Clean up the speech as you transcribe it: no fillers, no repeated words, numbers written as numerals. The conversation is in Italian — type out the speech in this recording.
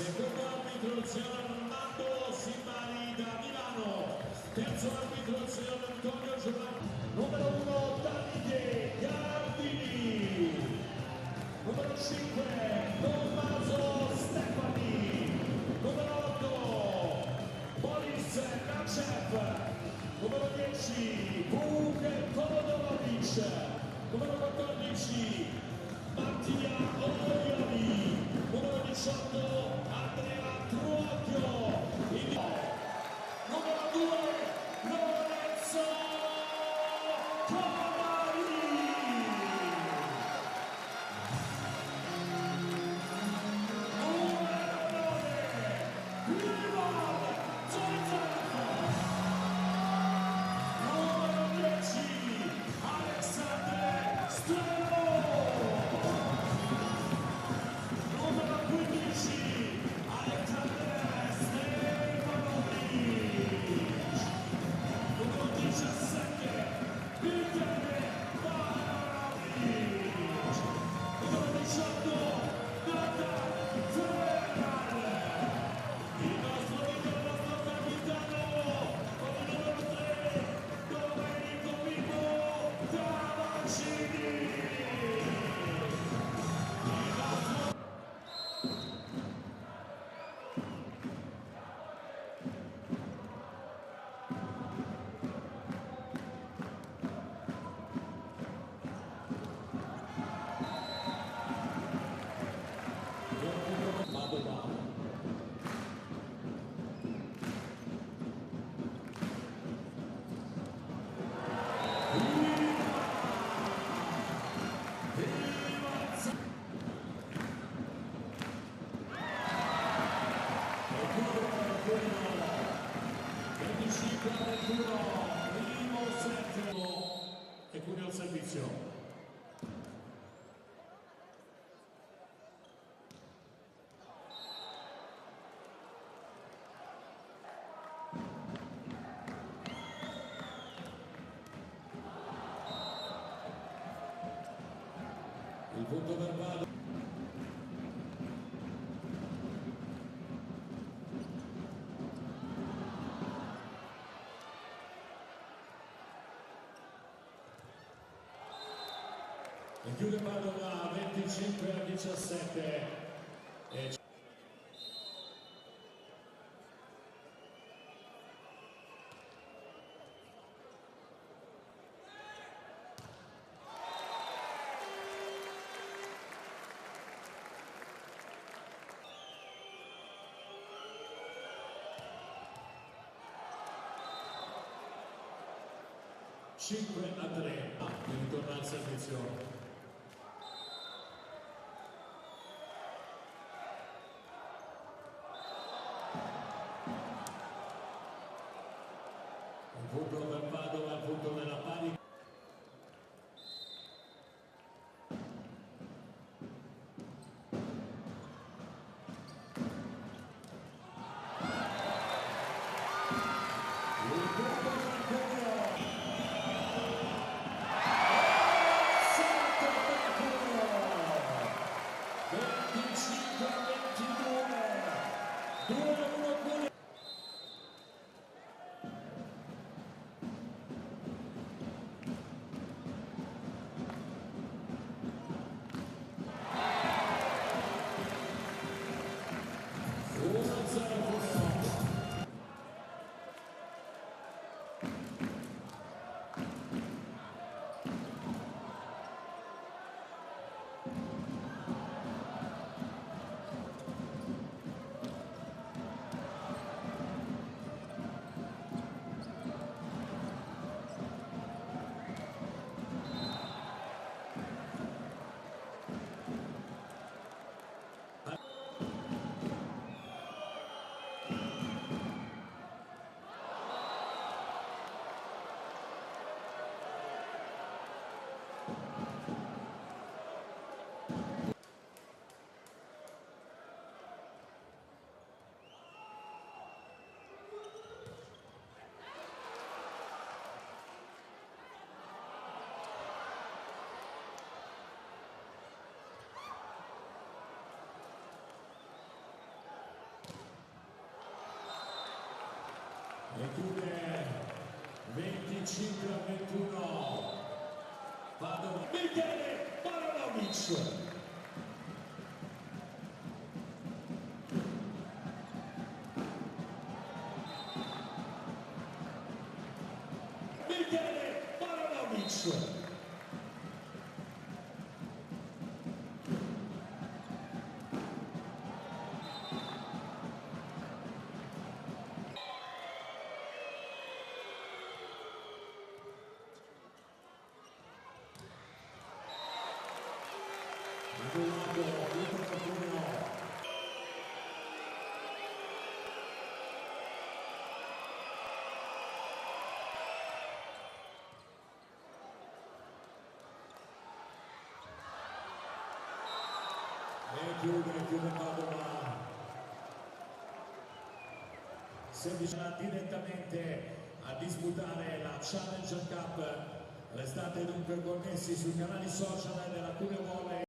secondo arbitro il signor Armando Simbari da Milano, terzo arbitro il signor Antonio Giovanni, numero 1 Davide Gardini, numero 5 Tommaso Stefani, numero 8 Boris Nacev, numero 10 Vuk Todorovic, numero 14 Mattia Orioli, numero 18 Andrea Truocchio, numero 2 Lorenzo Comari, numero 9 Ivan Zorzaf, numero 10 Alexandre Strelo, numero 15 Alexandre Stefanovic, numero 17 Michele Banovic, numero 18 Nathan Ferral, il nostro capitano con il numero 3 Domenico Pippo Tavaccini. Primo settimo e Cuneo al servizio. Il punto verbale. E chiude Padova 25-17. E... Cinque a 3 per ritornare al servizio. Il punto per Padova, il punto della pari. Il punto per Cuneo. 7 per Cuneo. 25-22. 2-1 Cuneo. e chiude 25-21. Padova, Michele Baranovic. Michele Baranovic. Chiude Padova, si avvicina direttamente a disputare la Challenger Cup. Restate dunque connessi sui canali social della Cuneo Volley.